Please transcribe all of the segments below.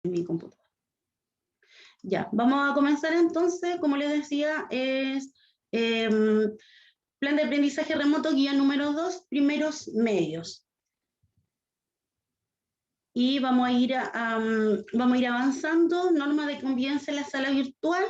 en mi computadora. Ya, vamos a comenzar entonces, como les decía, es plan de aprendizaje remoto, guía número 2, primeros medios. Y vamos a ir avanzando, norma de convivencia en la sala virtual.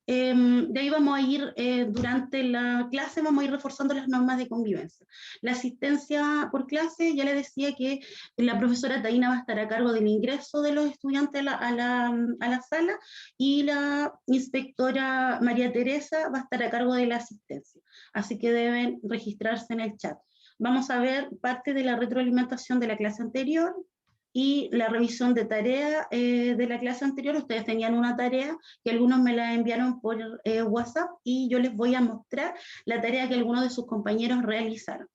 De ahí vamos a ir, durante la clase, vamos a ir reforzando las normas de convivencia. La asistencia por clase, ya les decía que la profesora Taina va a estar a cargo del ingreso de los estudiantes a la sala, y la inspectora María Teresa va a estar a cargo de la asistencia. Así que deben registrarse en el chat. Vamos a ver parte de la retroalimentación de la clase anterior y la revisión de tarea de la clase anterior. Ustedes tenían una tarea que algunos me la enviaron por WhatsApp, y yo les voy a mostrar la tarea que algunos de sus compañeros realizaron.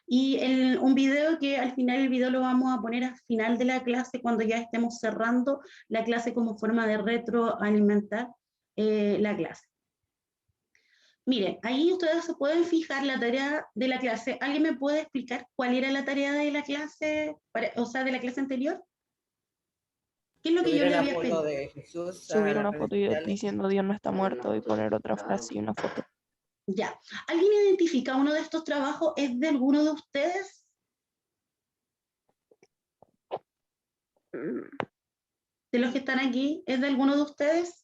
Y un video que al final, el video lo vamos a poner al final de la clase, cuando ya estemos cerrando la clase, como forma de retroalimentar la clase. Miren, ahí ustedes se pueden fijar la tarea de la clase. ¿Alguien me puede explicar cuál era la tarea de la clase, o sea, de la clase anterior? ¿Qué es lo que yo Subir le una había foto pedido? de Jesús a Subir las una redes foto sociales. diciendo Dios no está muerto y poner otra frase y una foto. Ya. ¿Alguien identifica uno de estos trabajos? ¿Es de alguno de ustedes? ¿De los que están aquí? ¿Es de alguno de ustedes?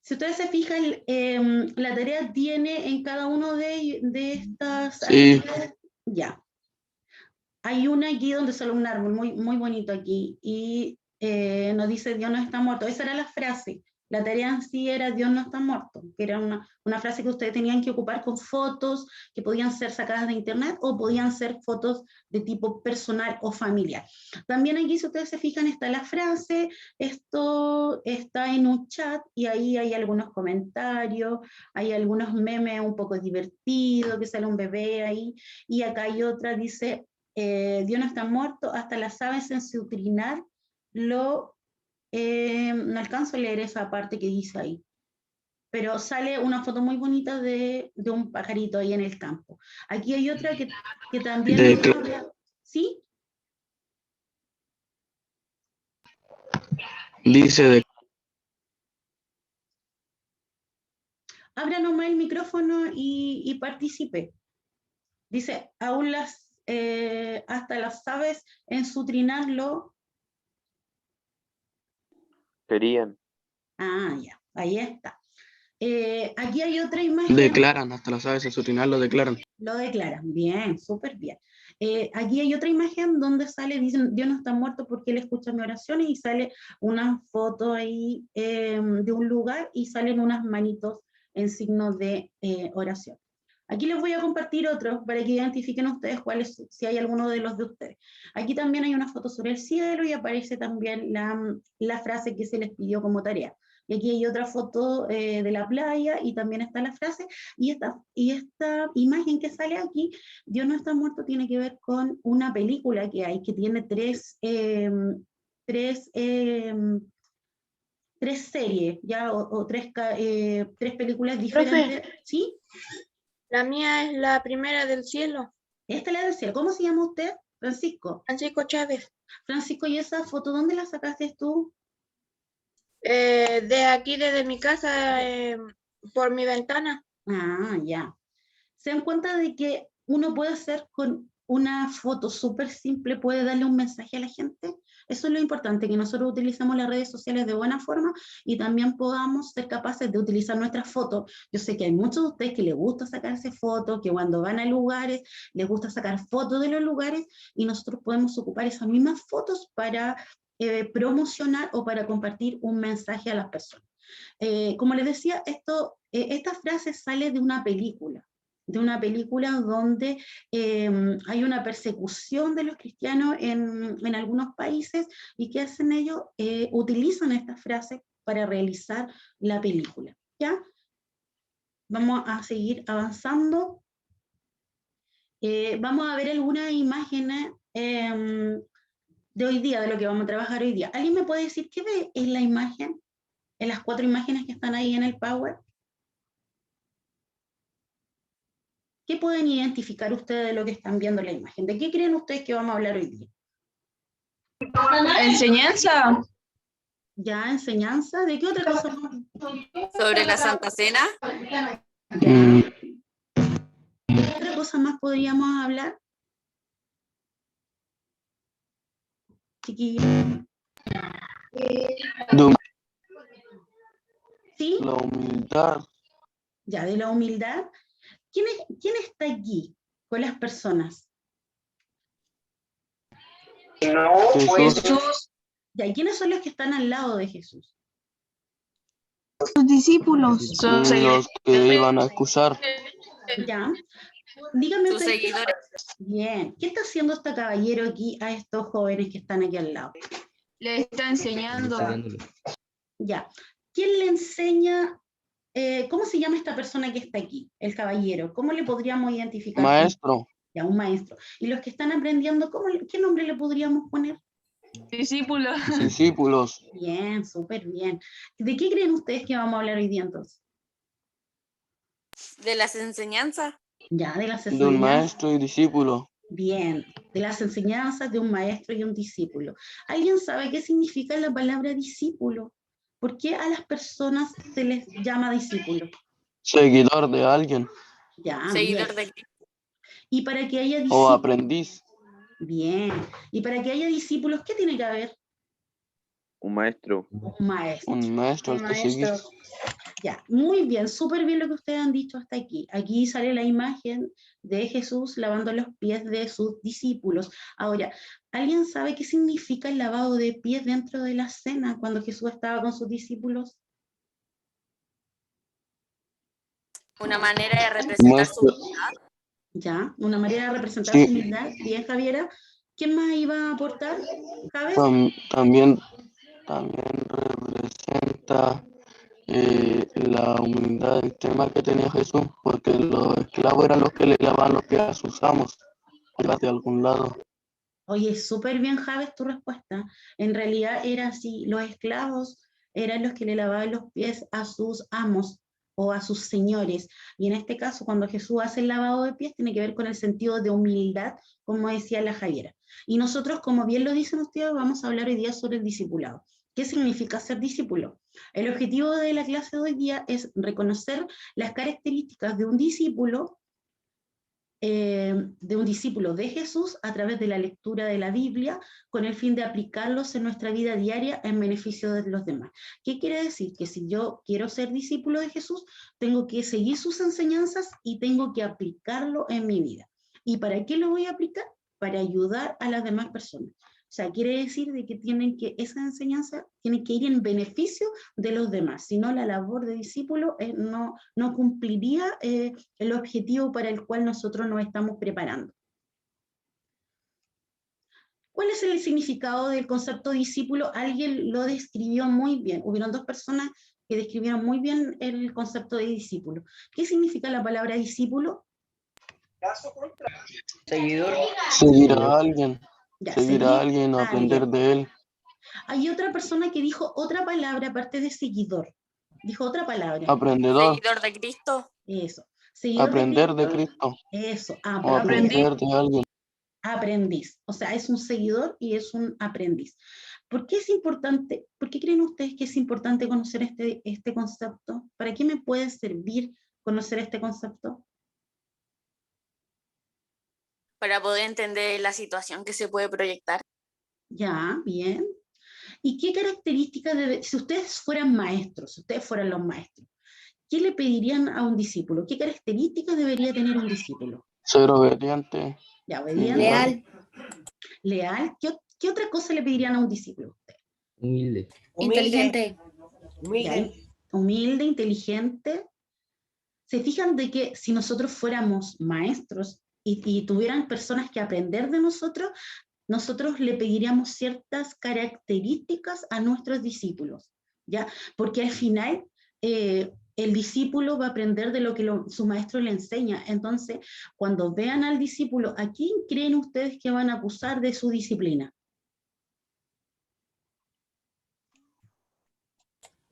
Si ustedes se fijan, la tarea tiene en cada uno de estas actividades. Ya. Hay una aquí donde sale un árbol muy, muy bonito aquí, y nos dice Dios no está muerto. Esa era la frase. La tarea en sí era Dios no está muerto, que era una frase que ustedes tenían que ocupar con fotos que podían ser sacadas de internet, o podían ser fotos de tipo personal o familiar. También aquí, si ustedes se fijan, está la frase. Esto está en un chat, y ahí hay algunos comentarios, hay algunos memes un poco divertidos, que sale un bebé ahí, y acá hay otra, dice: Dios no está muerto, hasta las aves en su trinar no alcanzo a leer esa parte que dice ahí, pero sale una foto muy bonita de un pajarito ahí en el campo. Aquí hay otra que también nos habla. ¿Sí? Dice de Abra nomás el micrófono y participe. Dice: aún hasta las aves en su trinar lo... querían. Ah, ya, ahí está. Aquí hay otra imagen. Declaran, hasta las aves en su trinar lo declaran. Lo declaran, bien, súper bien. Aquí hay otra imagen donde sale, dicen, Dios no está muerto porque Él escucha mis oraciones, y sale una foto ahí de un lugar, y salen unas manitos en signo de oración. Aquí les voy a compartir otros para que identifiquen ustedes cuáles, si hay alguno de los de ustedes. Aquí también hay una foto sobre el cielo, y aparece también la frase que se les pidió como tarea. Y aquí hay otra foto de la playa, y también está la frase. Y esta imagen que sale aquí, Dios no está muerto, tiene que ver con una película que hay, que tiene tres, eh, tres series, ¿ya? O tres películas diferentes. Profe, ¿Sí? la mía es la primera del cielo, Esta es la del cielo. ¿Cómo se llama usted? Francisco. Francisco Chávez. Francisco, ¿y esa foto dónde la sacaste tú? De aquí, desde mi casa, por mi ventana. Ah, ya. Se dan cuenta de que uno puede hacer con una foto súper simple, puede darle un mensaje a la gente. Eso es lo importante, que nosotros utilicemos las redes sociales de buena forma, y también podamos ser capaces de utilizar nuestras fotos. Yo sé que hay muchos de ustedes que les gusta sacarse fotos, que cuando van a lugares les gusta sacar fotos de los lugares, y nosotros podemos ocupar esas mismas fotos para promocionar o para compartir un mensaje a las personas. Como les decía, esta frase sale de una película donde hay una persecución de los cristianos en algunos países, y ¿qué hacen ellos? Utilizan esta frase para realizar la película. ¿Ya? Vamos a seguir avanzando. Vamos a ver algunas imágenes de hoy día, de lo que vamos a trabajar hoy día. ¿Alguien me puede decir qué ve en la imagen? En las 4 imágenes que están ahí en el Power. ¿Qué pueden identificar ustedes de lo que están viendo en la imagen? ¿De qué creen ustedes que vamos a hablar hoy día? Enseñanza. Ya, enseñanza. ¿De qué otra cosa más? Sobre la Santa Cena. Ya. ¿Qué otra cosa más podríamos hablar? Chiquillos. ¿Sí? La humildad. Ya, de la humildad. ¿Quién está aquí con las personas? Jesús. Ya, ¿y quiénes son los que están al lado de Jesús? Sus discípulos. Los que iban a excusar. Ya. Díganme Sus ustedes. seguidores. Bien. ¿Qué está haciendo este caballero aquí a estos jóvenes que están aquí al lado? Le está enseñando. Ya. ¿Quién le enseña? ¿Cómo se llama esta persona que está aquí? El caballero. ¿Cómo le podríamos identificar? Maestro. Ya, un maestro. ¿Y los que están aprendiendo, qué nombre le podríamos poner? Discípulos. Discípulos. Bien, súper bien. ¿De qué creen ustedes que vamos a hablar hoy día entonces? De las enseñanzas. Ya, de las De un enseñanzas. maestro y discípulo. Bien, de las enseñanzas de un maestro y un discípulo. ¿Alguien sabe qué significa la palabra discípulo? ¿Por qué a las personas se les llama discípulo? Seguidor de alguien. Ya, Seguidor bien. de Cristo. Y para que haya O discípulos. aprendiz. Bien. Y para que haya discípulos, ¿qué tiene que haber? Un maestro. Un maestro. Un maestro al que seguir. Ya, muy bien, súper bien lo que ustedes han dicho hasta aquí. Aquí sale la imagen de Jesús lavando los pies de sus discípulos. Ahora, ¿alguien sabe qué significa el lavado de pies dentro de la cena cuando Jesús estaba con sus discípulos? Una manera de representar su humildad. Ya, una manera de representar Sí. su humildad. Bien, Javiera. ¿Quién más iba a aportar? ¿Javier? También representa la humildad extrema que tenía Jesús, porque los esclavos eran los que le lavaban los pies a sus amos, de algún lado. Oye, súper bien, Javes, tu respuesta. En realidad era así, los esclavos eran los que le lavaban los pies a sus amos o a sus señores. Y en este caso, cuando Jesús hace el lavado de pies, tiene que ver con el sentido de humildad, como decía la Javiera. Y nosotros, como bien lo dicen ustedes, vamos a hablar hoy día sobre el discipulado. ¿Qué significa ser discípulo? El objetivo de la clase de hoy día es reconocer las características de un discípulo de Jesús a través de la lectura de la Biblia con el fin de aplicarlos en nuestra vida diaria en beneficio de los demás. ¿Qué quiere decir? Que si yo quiero ser discípulo de Jesús, tengo que seguir sus enseñanzas y tengo que aplicarlo en mi vida. ¿Y para qué lo voy a aplicar? Para ayudar a las demás personas. O sea, quiere decir de que esa enseñanza tiene que ir en beneficio de los demás, si no la labor de discípulo no cumpliría el objetivo para el cual nosotros nos estamos preparando. ¿Cuál es el significado del concepto discípulo? Alguien lo describió muy bien. Hubieron dos personas que describieron muy bien el concepto de discípulo. ¿Qué significa la palabra discípulo? Seguidor. Seguir a alguien. Ya, Seguir a alguien o aprender de él. Hay otra persona que dijo otra palabra aparte de seguidor. Dijo otra palabra. Aprendedor. Seguidor de Cristo. Eso. Seguidor Aprender de Cristo. Eso. O aprender de alguien. Aprendiz. O sea, es un seguidor y es un aprendiz. ¿Por qué es importante? ¿Por qué creen ustedes que es importante conocer este concepto? ¿Para qué me puede servir conocer este concepto? Para poder entender la situación que se puede proyectar. Ya, bien. ¿Y qué características si ustedes fueran maestros, si ustedes fueran los maestros, qué le pedirían a un discípulo? ¿Qué características debería tener un discípulo? Ser obediente. Ya, obediente. Leal. Leal. ¿Qué otra cosa le pedirían a un discípulo? Humilde. Inteligente. Ya, humilde, inteligente. ¿Se fijan de que si nosotros fuéramos maestros y tuvieran personas que aprender de nosotros le pediríamos ciertas características a nuestros discípulos, ¿ya? Porque al final el discípulo va a aprender de lo que su maestro le enseña. Entonces, cuando vean al discípulo, ¿a quién creen ustedes que van a acusar de su disciplina?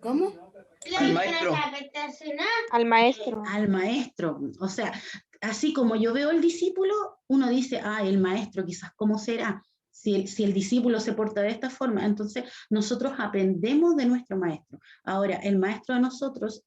¿Cómo? Al maestro. Al maestro. Al maestro. O sea, así como yo veo al discípulo, uno dice, el maestro quizás, ¿cómo será? Si el discípulo se porta de esta forma, entonces nosotros aprendemos de nuestro maestro. Ahora, el maestro de nosotros,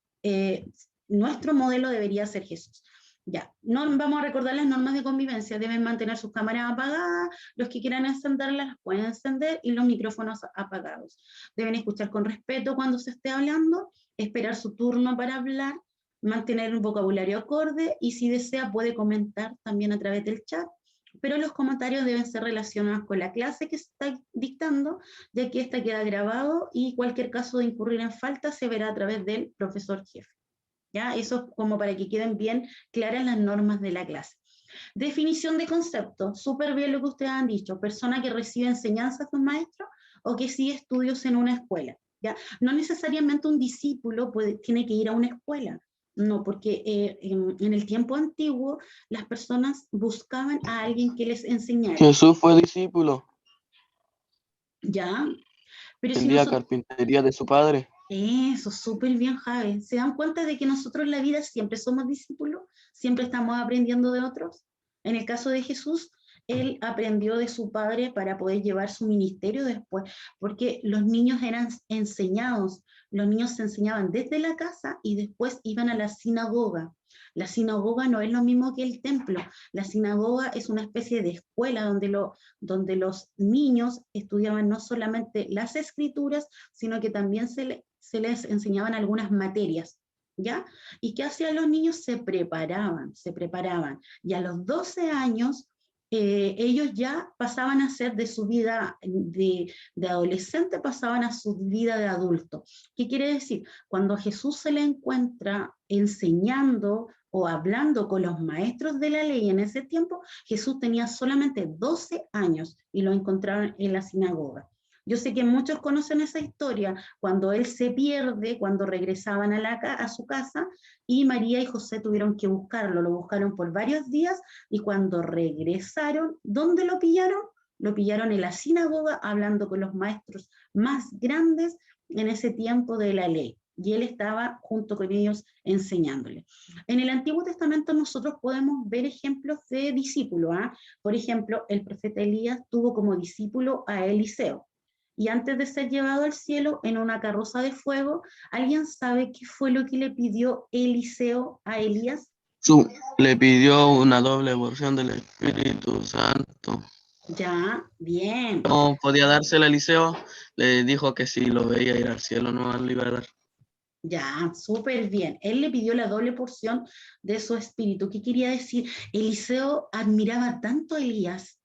nuestro modelo debería ser Jesús. Ya, no vamos a recordar las normas de convivencia, deben mantener sus cámaras apagadas, los que quieran encenderlas las pueden encender y los micrófonos apagados. Deben escuchar con respeto cuando se esté hablando, esperar su turno para hablar, mantener un vocabulario acorde y si desea puede comentar también a través del chat, pero los comentarios deben ser relacionados con la clase que se está dictando, ya que esta queda grabado y cualquier caso de incurrir en falta se verá a través del profesor jefe. ¿Ya? Eso como para que queden bien claras las normas de la clase. Definición de concepto, súper bien lo que ustedes han dicho, persona que recibe enseñanzas de un maestro o que sigue estudios en una escuela. ¿Ya? No necesariamente un discípulo tiene que ir a una escuela, no, porque en el tiempo antiguo las personas buscaban a alguien que les enseñara. Jesús fue discípulo. ¿Ya? Pero Entendía carpintería de su padre. Eso, súper bien, Javi. ¿Se dan cuenta de que nosotros en la vida siempre somos discípulos? Siempre estamos aprendiendo de otros. En el caso de Jesús, él aprendió de su padre para poder llevar su ministerio después, porque los niños eran enseñados, los niños se enseñaban desde la casa y después iban a la sinagoga. La sinagoga no es lo mismo que el templo. La sinagoga es una especie de escuela donde los niños estudiaban no solamente las escrituras, sino que también se les enseñaban algunas materias, ¿ya? ¿Y qué hacían los niños? Se preparaban, y a los 12 años ellos ya pasaban a ser de su vida de adolescente, pasaban a su vida de adulto. ¿Qué quiere decir? Cuando a Jesús se le encuentra enseñando o hablando con los maestros de la ley en ese tiempo, Jesús tenía solamente 12 años y lo encontraron en la sinagoga. Yo sé que muchos conocen esa historia, cuando él se pierde, cuando regresaban a su casa, y María y José tuvieron que buscarlo, lo buscaron por varios días, y cuando regresaron, ¿dónde lo pillaron? Lo pillaron en la sinagoga, hablando con los maestros más grandes en ese tiempo de la ley, y él estaba junto con ellos enseñándole. En el Antiguo Testamento nosotros podemos ver ejemplos de discípulos, ¿eh? Por ejemplo, el profeta Elías tuvo como discípulo a Eliseo, y antes de ser llevado al cielo en una carroza de fuego, ¿alguien sabe qué fue lo que le pidió Eliseo a Elías? Le pidió una doble porción del Espíritu Santo. Ya, bien. No podía dársela a Eliseo, le dijo que si lo veía ir al cielo no le iba a dar. Ya, súper bien. Él le pidió la doble porción de su espíritu. ¿Qué quería decir? Eliseo admiraba tanto a Elías.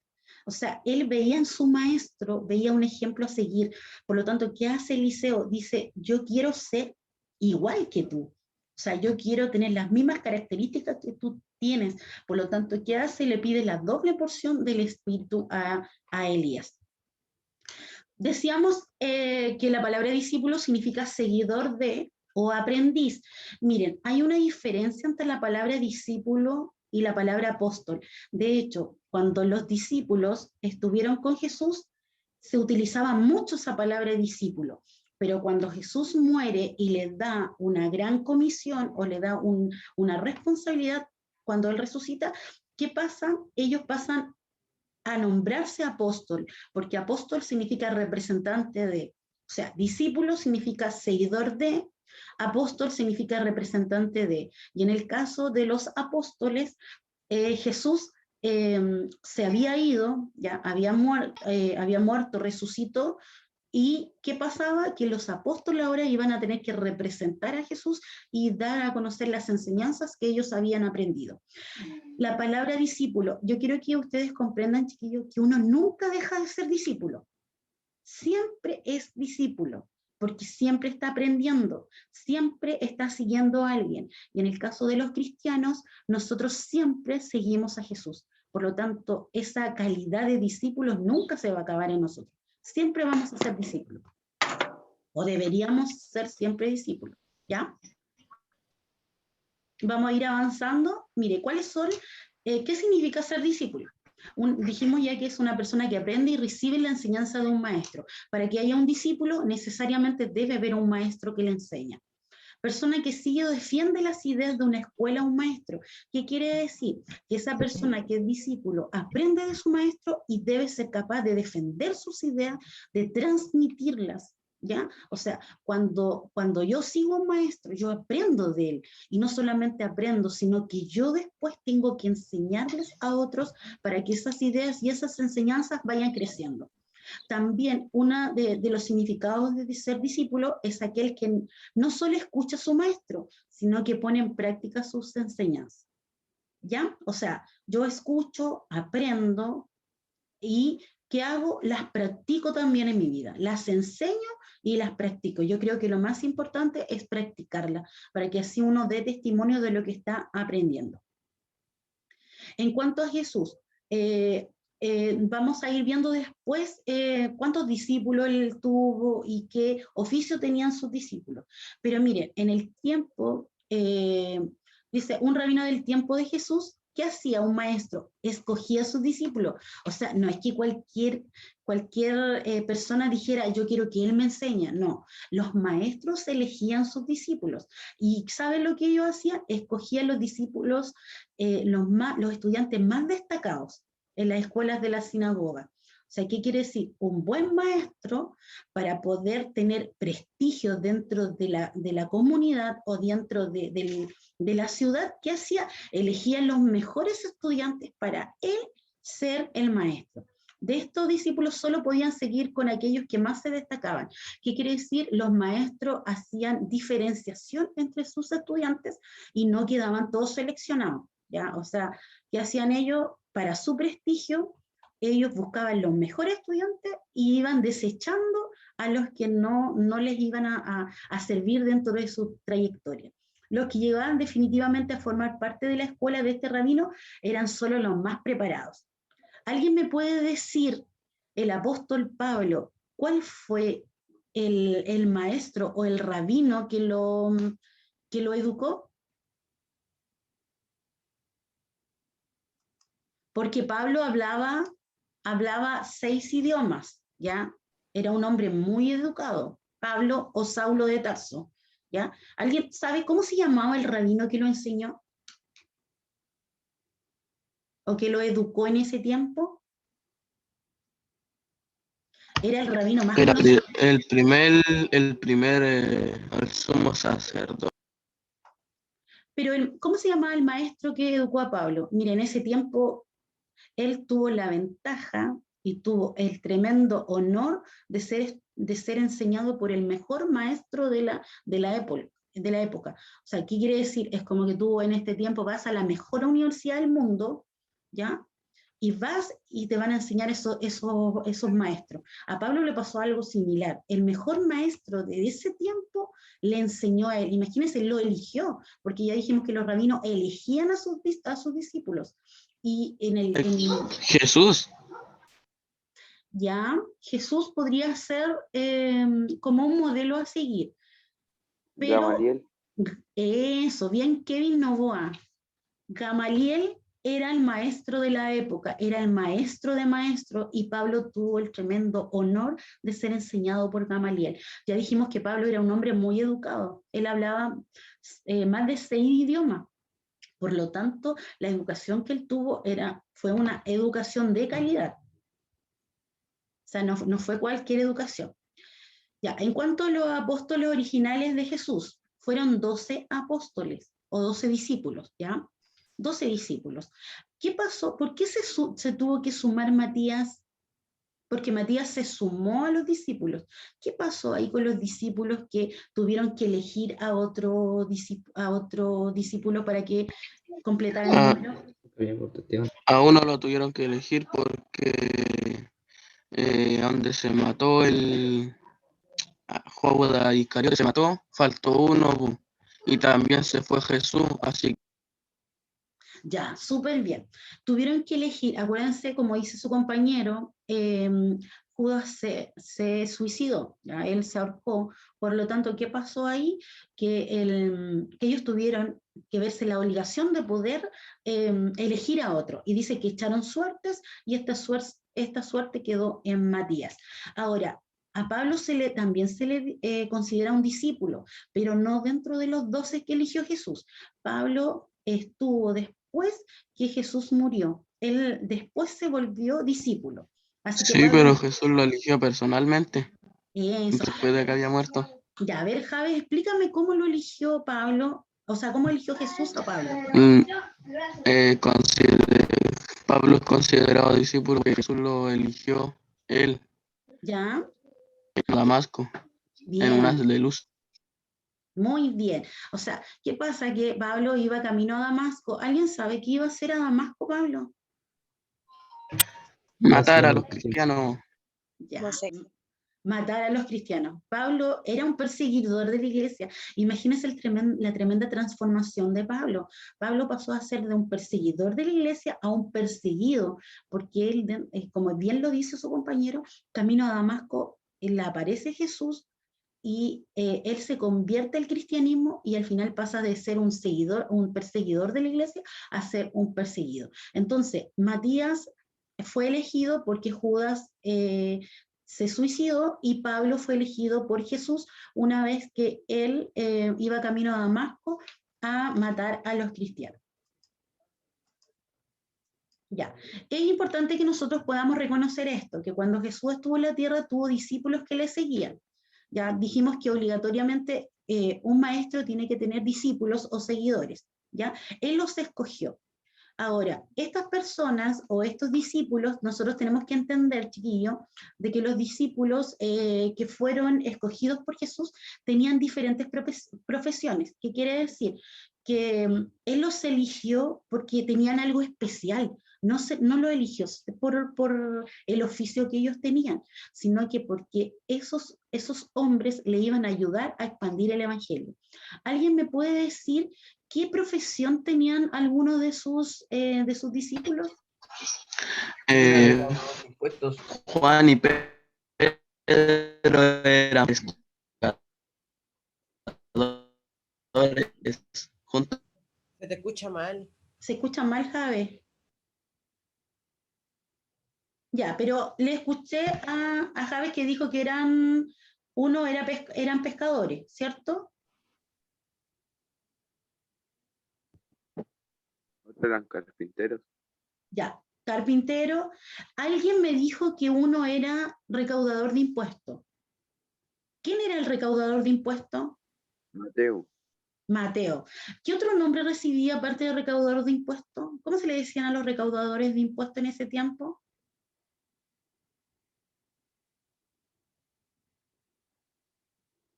O sea, él veía en su maestro, veía un ejemplo a seguir. Por lo tanto, ¿qué hace Eliseo? Dice, yo quiero ser igual que tú. O sea, yo quiero tener las mismas características que tú tienes. Por lo tanto, ¿qué hace? Le pide la doble porción del espíritu a Elías. Decíamos que la palabra discípulo significa seguidor de o aprendiz. Miren, hay una diferencia entre la palabra discípulo y la palabra apóstol. De hecho, cuando los discípulos estuvieron con Jesús, se utilizaba mucho esa palabra discípulo, pero cuando Jesús muere y les da una gran comisión o le da una responsabilidad, cuando Él resucita, ¿qué pasa? Ellos pasan a nombrarse apóstol, porque apóstol significa representante de, o sea, discípulo significa seguidor de, apóstol significa representante de, y en el caso de los apóstoles, Jesús se había ido, ya había muerto, resucitó, y ¿qué pasaba? Que los apóstoles ahora iban a tener que representar a Jesús y dar a conocer las enseñanzas que ellos habían aprendido. La palabra discípulo, yo quiero que ustedes comprendan, chiquillos, que uno nunca deja de ser discípulo. Siempre es discípulo, porque siempre está aprendiendo, siempre está siguiendo a alguien. Y en el caso de los cristianos, nosotros siempre seguimos a Jesús. Por lo tanto, esa calidad de discípulos nunca se va a acabar en nosotros. Siempre vamos a ser discípulos. O deberíamos ser siempre discípulos, ¿ya? Vamos a ir avanzando. Mire, ¿cuáles son? ¿Qué significa ser discípulo? Dijimos ya que es una persona que aprende y recibe la enseñanza de un maestro. Para que haya un discípulo, necesariamente debe haber un maestro que le enseña. Persona que sigue o defiende las ideas de una escuela o un maestro. ¿Qué quiere decir? Que esa persona que es discípulo aprende de su maestro y debe ser capaz de defender sus ideas, de transmitirlas. ¿Ya? O sea, cuando yo sigo a un maestro, yo aprendo de él, y no solamente aprendo, sino que yo después tengo que enseñarles a otros para que esas ideas y esas enseñanzas vayan creciendo. También uno de los significados de ser discípulo es aquel que no solo escucha a su maestro, sino que pone en práctica sus enseñanzas. ¿Ya? O sea, yo escucho, aprendo, y ¿qué hago? Las practico también en mi vida. Las enseño y las practico. Yo creo que lo más importante es practicarlas, para que así uno dé testimonio de lo que está aprendiendo. En cuanto a Jesús, vamos a ir viendo después cuántos discípulos él tuvo y qué oficio tenían sus discípulos. Pero miren, en el tiempo, dice, un rabino del tiempo de Jesús, ¿qué hacía un maestro? Escogía a sus discípulos. O sea, no es que cualquier persona dijera, yo quiero que él me enseñe. No, los maestros elegían sus discípulos. ¿Y saben lo que ellos hacían? Escogían los discípulos, los estudiantes más destacados en las escuelas de la sinagoga. O sea, ¿qué quiere decir? Un buen maestro, para poder tener prestigio dentro de la comunidad o dentro de la ciudad, ¿qué hacía? Elegía los mejores estudiantes para él ser el maestro. De estos discípulos solo podían seguir con aquellos que más se destacaban. ¿Qué quiere decir? Los maestros hacían diferenciación entre sus estudiantes y no quedaban todos seleccionados, ¿ya? O sea, ¿qué hacían ellos? Para su prestigio, ellos buscaban los mejores estudiantes y iban desechando a los que no les iban a servir dentro de su trayectoria. Los que llegaban definitivamente a formar parte de la escuela de este rabino eran solo los más preparados. ¿Alguien me puede decir, el apóstol Pablo, cuál fue el maestro o el rabino que lo educó? Porque Pablo hablaba 6 idiomas, ¿ya? Era un hombre muy educado, Pablo o Saulo de Tarso, ¿ya? ¿Alguien sabe cómo se llamaba el rabino que lo enseñó? ¿O que lo educó en ese tiempo? Era el rabino más Era conocido. el primer el sumo sacerdote. Pero ¿cómo se llamaba el maestro que educó a Pablo? Miren, en ese tiempo él tuvo la ventaja y tuvo el tremendo honor de ser enseñado por el mejor maestro de la época. O sea, ¿qué quiere decir? Es como que tú en este tiempo vas a la mejor universidad del mundo, ¿ya? Y vas y te van a enseñar esos maestros. A Pablo le pasó algo similar. El mejor maestro de ese tiempo le enseñó a él. Imagínense, lo eligió, porque ya dijimos que los rabinos elegían a sus discípulos. Y Jesús. Ya, Jesús podría ser como un modelo a seguir. Pero Gamaliel. eso, bien Kevin Novoa. Gamaliel era el maestro de la época, era el maestro de maestros, y Pablo tuvo el tremendo honor de ser enseñado por Gamaliel. Ya dijimos que Pablo era un hombre muy educado, él hablaba más de 6 idiomas. Por lo tanto, la educación que él tuvo fue una educación de calidad. O sea, no fue cualquier educación. Ya, en cuanto a los apóstoles originales de Jesús, fueron 12 apóstoles o 12 discípulos, ¿ya? 12 discípulos. ¿Qué pasó? ¿Por qué se tuvo que sumar Matías? Porque Matías se sumó a los discípulos. ¿Qué pasó ahí con los discípulos que tuvieron que elegir a otro discípulo para que completara el número? A uno lo tuvieron que elegir porque donde se mató el Judas Iscariote, se mató, faltó uno, y también se fue Jesús, así. Ya, súper bien. Tuvieron que elegir, acuérdense, como dice su compañero, Judas se suicidó, ¿ya? Él se ahorcó. Por lo tanto, ¿qué pasó ahí? Que ellos tuvieron que verse la obligación de poder elegir a otro. Y dice que echaron suertes y esta suerte quedó en Matías. Ahora, A Pablo también se le considera un discípulo, pero no dentro de los 12 que eligió Jesús. Pablo estuvo después que Jesús murió. Él después se volvió discípulo. Así que Sí, Pablo, pero Jesús lo eligió personalmente, eso. después de que había muerto. Ya, a ver, Javi, explícame cómo lo eligió Pablo, o sea, cómo eligió Jesús a Pablo. Pablo es considerado discípulo porque Jesús lo eligió él Ya, en Damasco, en un haz bien, de luz. muy bien. O sea, ¿qué pasa? Que Pablo iba camino a Damasco. ¿Alguien sabe qué iba a hacer a Damasco, Pablo? Matar a los cristianos. Ya. No sé. Matar a los cristianos. Pablo era un perseguidor de la iglesia. Imagínense la tremenda transformación de Pablo. Pablo pasó a ser de un perseguidor de la iglesia a un perseguido, porque él, como bien lo dice su compañero, camino a Damasco, le aparece Jesús y él se convierte al cristianismo y al final pasa de ser un seguidor, un perseguidor de la iglesia a ser un perseguido. Entonces, Matías fue elegido porque Judas se suicidó y Pablo fue elegido por Jesús una vez que él iba camino a Damasco a matar a los cristianos. Ya, es importante que nosotros podamos reconocer esto, que cuando Jesús estuvo en la tierra tuvo discípulos que le seguían. Ya dijimos que obligatoriamente un maestro tiene que tener discípulos o seguidores, ¿ya? Él los escogió. Ahora, estas personas o estos discípulos, nosotros tenemos que entender, chiquillos, de que los discípulos que fueron escogidos por Jesús tenían diferentes profesiones. ¿Qué quiere decir? Que Él los eligió porque tenían algo especial. No lo eligió por el oficio que ellos tenían, sino que porque esos hombres le iban a ayudar a expandir el evangelio. ¿Alguien me puede decir qué profesión tenían algunos de sus discípulos? Juan y Pedro eran pescadores juntos. Se te escucha mal. ¿Se escucha mal, Javi? Ya, pero le escuché a Javi que dijo que eran pescadores, ¿cierto? Otros eran carpinteros. Ya, carpintero. Alguien me dijo que uno era recaudador de impuestos. ¿Quién era el recaudador de impuestos? Mateo. Mateo. ¿Qué otro nombre recibía aparte de recaudador de impuestos? ¿Cómo se le decían a los recaudadores de impuestos en ese tiempo?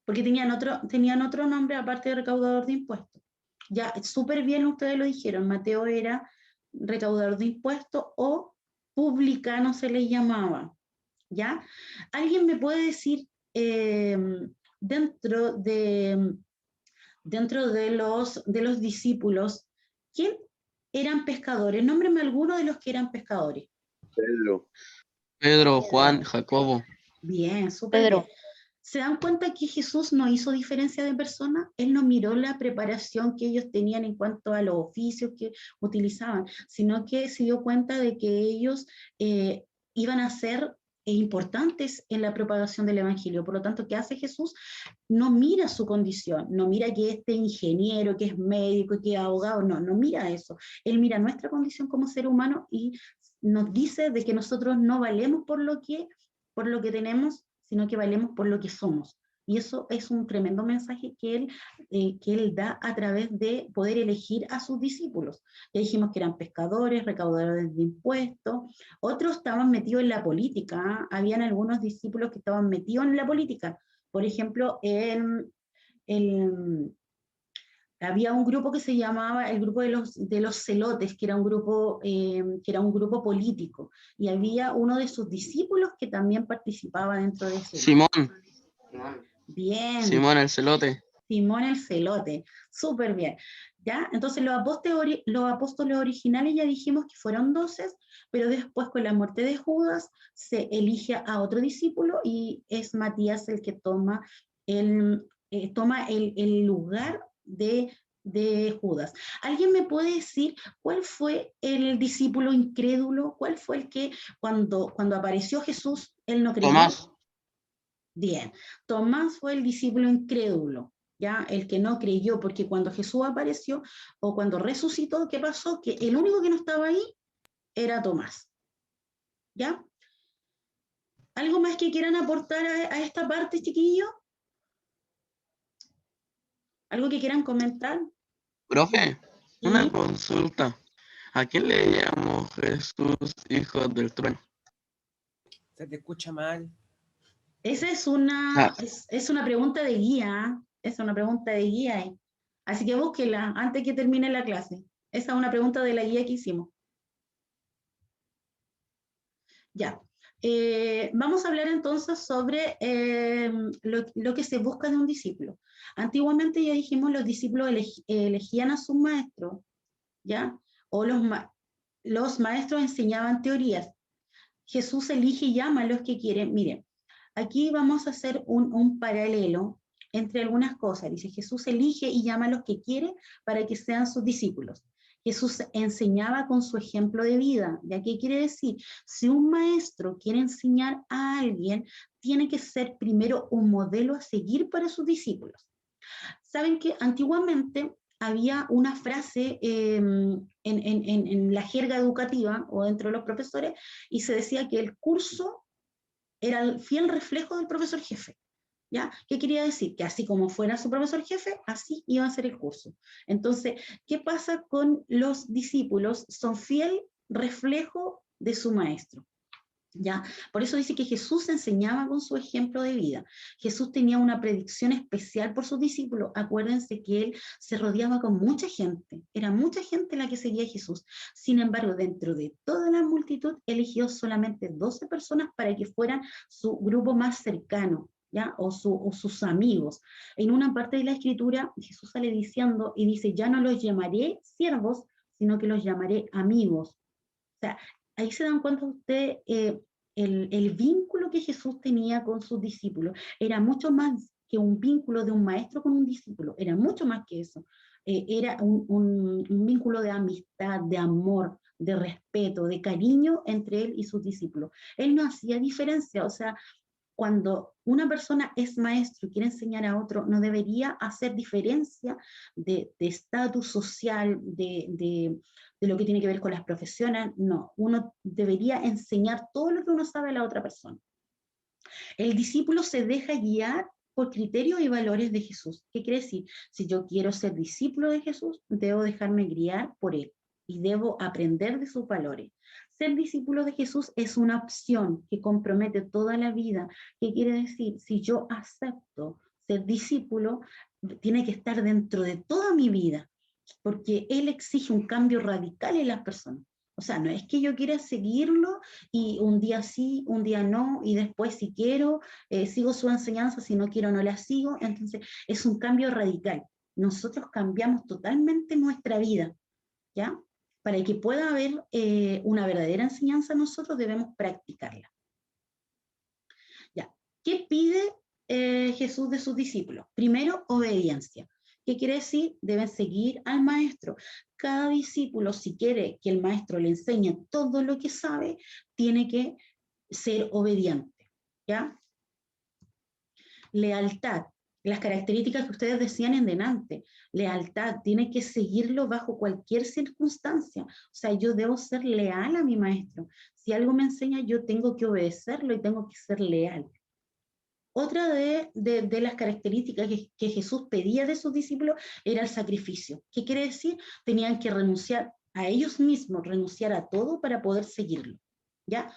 Porque tenían otro nombre aparte de recaudador de impuestos. Ya, súper bien ustedes lo dijeron, Mateo era recaudador de impuestos o publicano se le llamaba, ¿ya? ¿Alguien me puede decir dentro de los discípulos, quién eran pescadores? Nómbreme alguno de los que eran pescadores. Pedro, Juan, Jacobo. Bien, súper bien. ¿Se dan cuenta que Jesús no hizo diferencia de personas? Él no miró la preparación que ellos tenían en cuanto a los oficios que utilizaban, sino que se dio cuenta de que ellos iban a ser importantes en la propagación del Evangelio. Por lo tanto, ¿qué hace Jesús? No mira su condición, no mira que este ingeniero, que es médico, que es abogado, no mira eso. Él mira nuestra condición como ser humano y nos dice de que nosotros no valemos por lo que tenemos, sino que valemos por lo que somos. Y eso es un tremendo mensaje que él da a través de poder elegir a sus discípulos. Ya dijimos que eran pescadores, recaudadores de impuestos, otros estaban metidos en la política, ¿eh? Habían algunos discípulos que estaban metidos en la política. Por ejemplo, había un grupo que se llamaba el grupo de los celotes, que era un grupo político, y había uno de sus discípulos que también participaba dentro de ese Simón. grupo. Bien. Simón el celote. Simón el celote, súper bien. ¿Ya? Entonces los apóstoles originales ya dijimos que fueron 12, pero después con la muerte de Judas se elige a otro discípulo y es Matías el que toma el lugar de Judas. ¿Alguien me puede decir cuál fue el discípulo incrédulo? ¿Cuál fue el que cuando apareció Jesús, él no creyó? Tomás. Bien, Tomás fue el discípulo incrédulo, ¿ya? El que no creyó, porque cuando Jesús apareció o cuando resucitó, ¿qué pasó? Que el único que no estaba ahí era Tomás, ¿ya? ¿Algo más que quieran aportar a esta parte, chiquillos? ¿Algo que quieran comentar? Profe, una ¿Sí? consulta. ¿A quién le llamo Jesús, hijo del trueno? Se te escucha mal. Esa es Ah, es una pregunta de guía, es una pregunta de guía. Así que búsquela antes que termine la clase. Esa es una pregunta de la guía que hicimos. Ya. Vamos a hablar entonces sobre lo que se busca de un discípulo. Antiguamente ya dijimos, los discípulos elegían a sus maestros, ¿ya? O los maestros enseñaban teorías. Jesús elige y llama a los que quieren. Miren, aquí vamos a hacer un paralelo entre algunas cosas. Dice, Jesús elige y llama a los que quiere para que sean sus discípulos. Jesús enseñaba con su ejemplo de vida. ¿Ya qué quiere decir? Si un maestro quiere enseñar a alguien, tiene que ser primero un modelo a seguir para sus discípulos. Saben que antiguamente había una frase en la jerga educativa o dentro de los profesores y se decía que el curso era el fiel reflejo del profesor jefe. ¿Ya? ¿Qué quería decir? Que así como fuera su profesor jefe, así iba a ser el curso. Entonces, ¿qué pasa con los discípulos? Son fiel reflejo de su maestro. ¿Ya? Por eso dice que Jesús enseñaba con su ejemplo de vida. Jesús tenía una predicción especial por sus discípulos. Acuérdense que él se rodeaba con mucha gente. Era mucha gente la que seguía a Jesús. Sin embargo, dentro de toda la multitud, eligió solamente 12 personas para que fueran su grupo más cercano. ¿Ya? O sus amigos. En una parte de la escritura, Jesús sale diciendo y dice, ya no los llamaré siervos, sino que los llamaré amigos. O sea, ahí se dan cuenta ustedes el vínculo que Jesús tenía con sus discípulos. Era mucho más que un vínculo de un maestro con un discípulo, era mucho más que eso. Era un vínculo de amistad, de amor, de respeto, de cariño entre él y sus discípulos. Él no hacía diferencia, o sea, cuando una persona es maestro y quiere enseñar a otro, no debería hacer diferencia de estatus social, de lo que tiene que ver con las profesiones, no. Uno debería enseñar todo lo que uno sabe a la otra persona. El discípulo se deja guiar por criterios y valores de Jesús. ¿Qué quiere decir? Si yo quiero ser discípulo de Jesús, debo dejarme guiar por él y debo aprender de sus valores. Ser discípulo de Jesús es una opción que compromete toda la vida. ¿Qué quiere decir? Si yo acepto ser discípulo, tiene que estar dentro de toda mi vida, porque Él exige un cambio radical en las personas. O sea, no es que yo quiera seguirlo y un día sí, un día no, y después si quiero, sigo su enseñanza, si no quiero no la sigo. Entonces, es un cambio radical. Nosotros cambiamos totalmente nuestra vida, ¿ya? Para que pueda haber una verdadera enseñanza, nosotros debemos practicarla. ¿Ya? ¿Qué pide Jesús de sus discípulos? Primero, obediencia. ¿Qué quiere decir? Deben seguir al maestro. Cada discípulo, si quiere que el maestro le enseñe todo lo que sabe, tiene que ser obediente, ¿ya? Lealtad. Las características que ustedes decían en delante. Lealtad, tiene que seguirlo bajo cualquier circunstancia. O sea, yo debo ser leal a mi maestro. Si algo me enseña, yo tengo que obedecerlo y tengo que ser leal. Otra de las características que Jesús pedía de sus discípulos era el sacrificio. ¿Qué quiere decir? Tenían que renunciar a ellos mismos, renunciar a todo para poder seguirlo, ¿ya?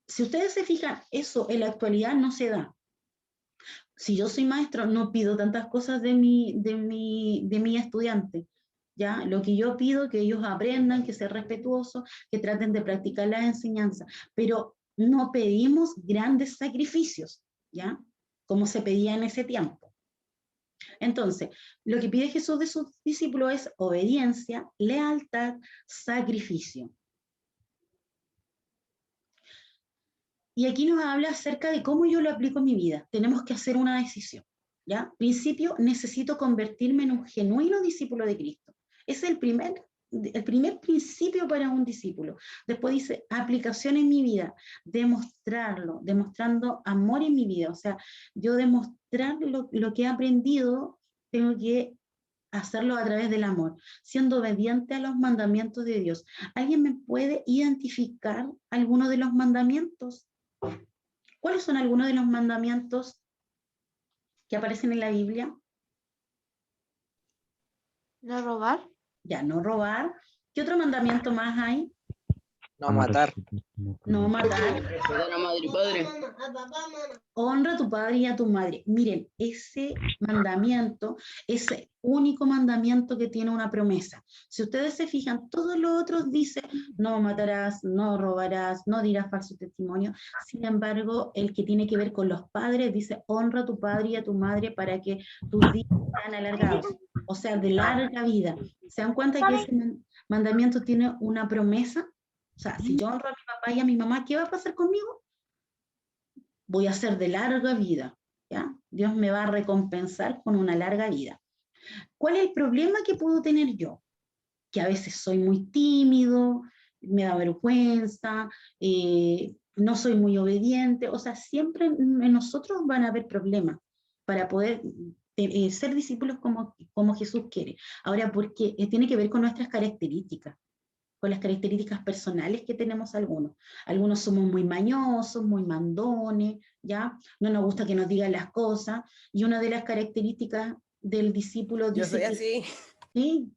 Si ustedes se fijan, eso en la actualidad no se da. Si yo soy maestro, no pido tantas cosas de mi estudiante, ¿ya? Lo que yo pido es que ellos aprendan, que sean respetuosos, que traten de practicar las enseñanzas, pero no pedimos grandes sacrificios, ¿ya? Como se pedía en ese tiempo. Entonces, lo que pide Jesús de sus discípulos es obediencia, lealtad, sacrificio. Y aquí nos habla acerca de cómo yo lo aplico en mi vida. Tenemos que hacer una decisión, ¿ya? Principio, necesito convertirme en un genuino discípulo de Cristo. Ese es el primer el primer principio para un discípulo. Después dice, aplicación en mi vida, demostrarlo, demostrando amor en mi vida. O sea, yo demostrar lo que he aprendido, tengo que hacerlo a través del amor, siendo obediente a los mandamientos de Dios. ¿Alguien me puede identificar alguno de los mandamientos? ¿Cuáles son algunos de los mandamientos que aparecen en la Biblia? ¿No robar? Ya, no robar. ¿Qué otro mandamiento más hay? No matar. No matar. Respetar a madre y padre. Honra a tu padre y a tu madre. Miren, ese mandamiento, ese único mandamiento que tiene una promesa. Si ustedes se fijan, todos los otros dicen, no matarás, no robarás, no dirás falso testimonio. Sin embargo, el que tiene que ver con los padres dice, honra a tu padre y a tu madre para que tus días sean alargados. O sea, de larga vida. ¿Se dan cuenta que ese mandamiento tiene una promesa? O sea, si yo honro a mi papá y a mi mamá, ¿qué va a pasar conmigo? Voy a ser de larga vida, ¿ya? Dios me va a recompensar con una larga vida. ¿Cuál es el problema que puedo tener yo? Que a veces soy muy tímido, me da vergüenza, no soy muy obediente, o sea, siempre en nosotros van a haber problemas para poder ser discípulos como Jesús quiere. Ahora, porque tiene que ver con nuestras características, con las características personales que tenemos algunos. Algunos somos muy mañosos, muy mandones, ¿ya? No nos gusta que nos digan las cosas, y una de las características del discípulo Yo dice soy que, así. sí,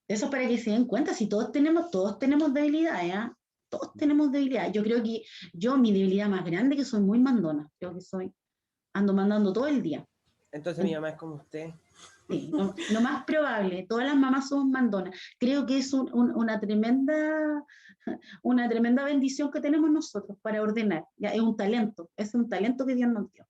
eso para que se den cuenta, si todos tenemos debilidades, ¿eh? Todos tenemos debilidades. Yo creo que mi debilidad más grande es que soy muy mandona, creo que ando mandando todo el día. Entonces mi mamá es como usted. Sí, lo más probable, todas las mamás somos mandonas. Creo que es una tremenda bendición que tenemos nosotros para ordenar. Ya, es un talento que Dios nos dio,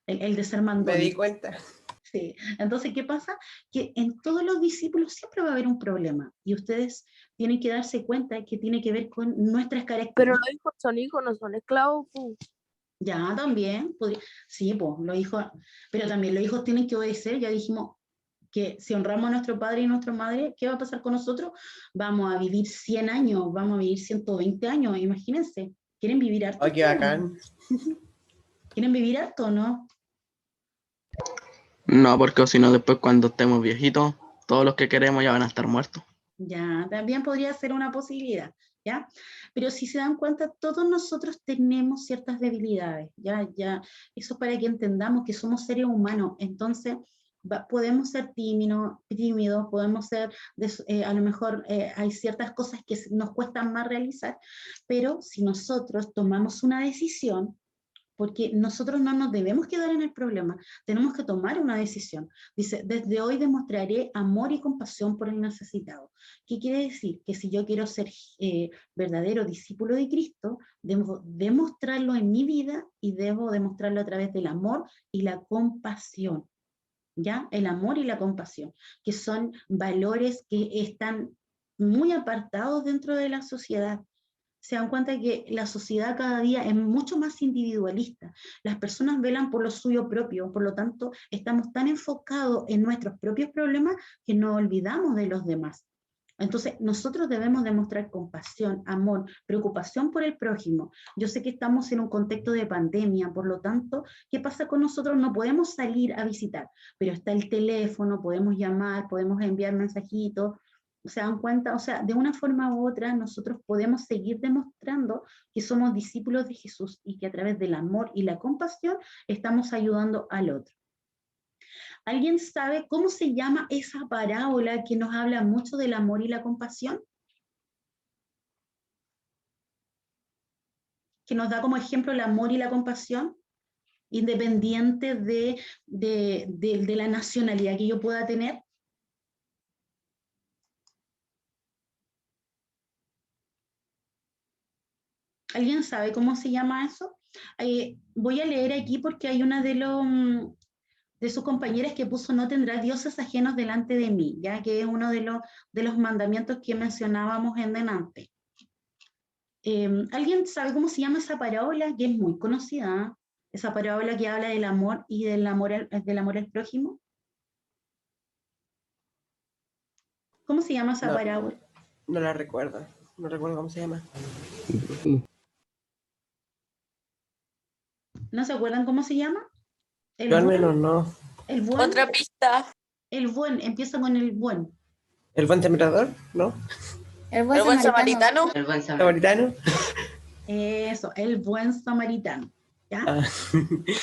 el de ser mandona. Me di cuenta. Sí. Entonces, ¿qué pasa? Que en todos los discípulos siempre va a haber un problema y ustedes tienen que darse cuenta que tiene que ver con nuestras características. Pero los hijos no son esclavos. Ya, también, sí, pues, los hijos, pero también los hijos tienen que obedecer. Ya dijimos que si honramos a nuestro padre y a nuestra madre, ¿qué va a pasar con nosotros? Vamos a vivir 100 años, vamos a vivir 120 años, imagínense. ¿Quieren vivir harto? ¡Ay, qué bacán! ¿Quieren vivir harto o no? No, porque si no, después cuando estemos viejitos, todos los que queremos ya van a estar muertos. Ya, también podría ser una posibilidad, ¿ya? Pero si se dan cuenta, todos nosotros tenemos ciertas debilidades, ¿ya? Eso es para que entendamos que somos seres humanos, entonces podemos ser tímidos, podemos ser, a lo mejor hay ciertas cosas que nos cuestan más realizar, pero si nosotros tomamos una decisión, porque nosotros no nos debemos quedar en el problema, tenemos que tomar una decisión. Dice, desde hoy demostraré amor y compasión por el necesitado. ¿Qué quiere decir? Que si yo quiero ser verdadero discípulo de Cristo, debo demostrarlo en mi vida y debo demostrarlo a través del amor y la compasión. ¿Ya? El amor y la compasión, que son valores que están muy apartados dentro de la sociedad. Se dan cuenta que la sociedad cada día es mucho más individualista. Las personas velan por lo suyo propio, por lo tanto, estamos tan enfocados en nuestros propios problemas que nos olvidamos de los demás. Entonces, nosotros debemos demostrar compasión, amor, preocupación por el prójimo. Yo sé que estamos en un contexto de pandemia, por lo tanto, ¿qué pasa con nosotros? No podemos salir a visitar, pero está el teléfono, podemos llamar, podemos enviar mensajitos. ¿Se dan cuenta? O sea, de una forma u otra nosotros podemos seguir demostrando que somos discípulos de Jesús y que a través del amor y la compasión estamos ayudando al otro. ¿Alguien sabe cómo se llama esa parábola que nos habla mucho del amor y la compasión? Que nos da como ejemplo el amor y la compasión, independiente de la nacionalidad que yo pueda tener. ¿Alguien sabe cómo se llama eso? Voy a leer aquí porque hay una de sus compañeras que puso: no tendrá dioses ajenos delante de mí, ya que es uno de los mandamientos que mencionábamos en delante. ¿Alguien sabe cómo se llama esa parábola? Que es muy conocida, esa parábola que habla del amor y del amor al prójimo. ¿Cómo se llama esa No. parábola? No la recuerdo. No recuerdo cómo se llama. ¿No se acuerdan cómo se llama? Yo al menos no. El buen, Otra pista. el buen, empieza con el buen. ¿El buen sembrador? ¿No? El ¿El buen samaritano? El buen samaritano. ¿Samaritano? Eso, el buen samaritano. ¿Ya? Ah.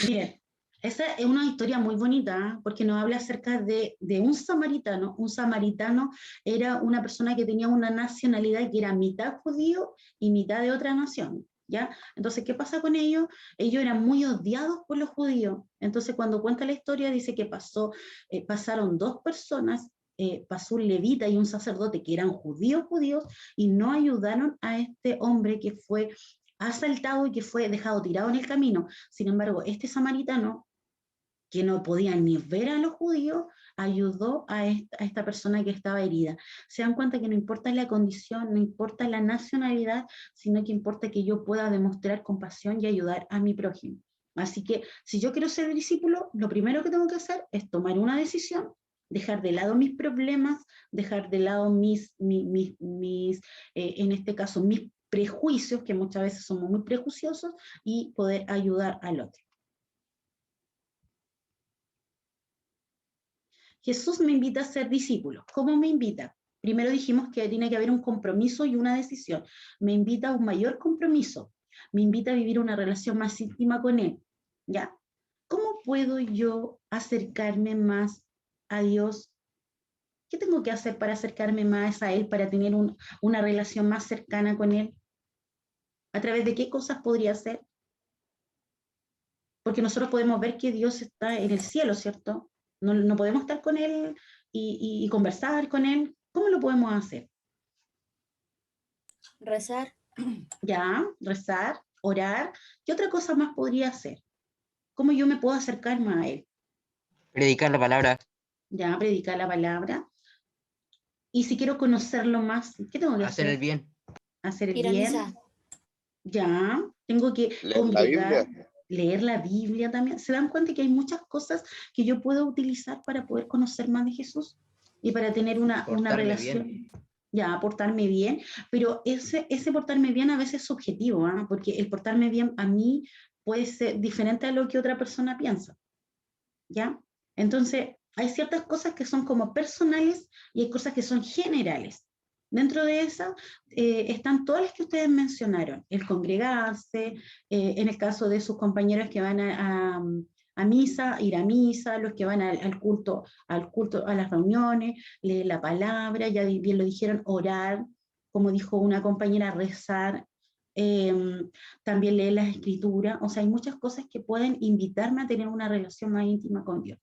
Miren, esa es una historia muy bonita, ¿eh? Porque nos habla acerca de un samaritano. Un samaritano era una persona que tenía una nacionalidad que era mitad judío y mitad de otra nación, ¿ya? Entonces, ¿qué pasa con ellos? Ellos eran muy odiados por los judíos. Entonces, cuando cuenta la historia, dice que pasaron dos personas, pasó un levita y un sacerdote que eran judíos, y no ayudaron a este hombre que fue asaltado y que fue dejado tirado en el camino. Sin embargo, este samaritano, que no podía ni ver a los judíos, ayudó a esta persona que estaba herida. Se dan cuenta que no importa la condición, no importa la nacionalidad, sino que importa que yo pueda demostrar compasión y ayudar a mi prójimo. Así que si yo quiero ser discípulo, lo primero que tengo que hacer es tomar una decisión, dejar de lado mis problemas, dejar de lado en este caso, mis prejuicios, que muchas veces somos muy prejuiciosos, y poder ayudar al otro. Jesús me invita a ser discípulo. ¿Cómo me invita? Primero dijimos que tiene que haber un compromiso y una decisión. Me invita a un mayor compromiso. Me invita a vivir una relación más íntima con Él. ¿Ya? ¿Cómo puedo yo acercarme más a Dios? ¿Qué tengo que hacer para acercarme más a Él, para tener una relación más cercana con Él? ¿A través de qué cosas podría ser? Porque nosotros podemos ver que Dios está en el cielo, ¿cierto? No podemos estar con Él y conversar con Él. ¿Cómo lo podemos hacer? Rezar. Ya, rezar, orar. ¿Qué otra cosa más podría hacer? ¿Cómo yo me puedo acercar más a Él? Predicar la palabra. Ya, predicar la palabra. Y si quiero conocerlo más, ¿qué tengo que Hacer hacer? el bien. Hacer el Ir a bien. misa. Ya, tengo que Leer la congregar, Biblia. leer la Biblia también. ¿Se dan cuenta que hay muchas cosas que yo puedo utilizar para poder conocer más de Jesús y para tener una Portarme relación? bien. Ya, portarme bien, pero ese portarme bien a veces es subjetivo, ¿ah? Porque el portarme bien a mí puede ser diferente a lo que otra persona piensa, ¿ya? Entonces, hay ciertas cosas que son como personales y hay cosas que son generales. Dentro de esas están todas las que ustedes mencionaron, el congregarse, en el caso de sus compañeros que van a misa, ir a misa, los que van al culto, a las reuniones, leer la palabra, ya bien lo dijeron, orar, como dijo una compañera, rezar, también leer las escrituras, o sea, hay muchas cosas que pueden invitarme a tener una relación más íntima con Dios.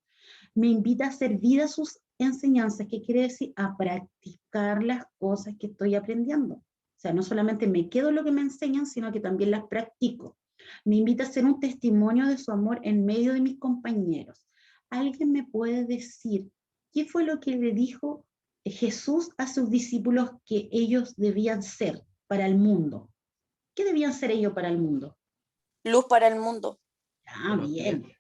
Me invita a hacer vida sus enseñanzas, que quiere decir a practicar las cosas que estoy aprendiendo. O sea, no solamente me quedo lo que me enseñan, sino que también las practico. Me invita a ser un testimonio de su amor en medio de mis compañeros. ¿Alguien me puede decir qué fue lo que le dijo Jesús a sus discípulos que ellos debían ser para el mundo? ¿Qué debían ser ellos para el mundo? Luz para el mundo. Ah, bien.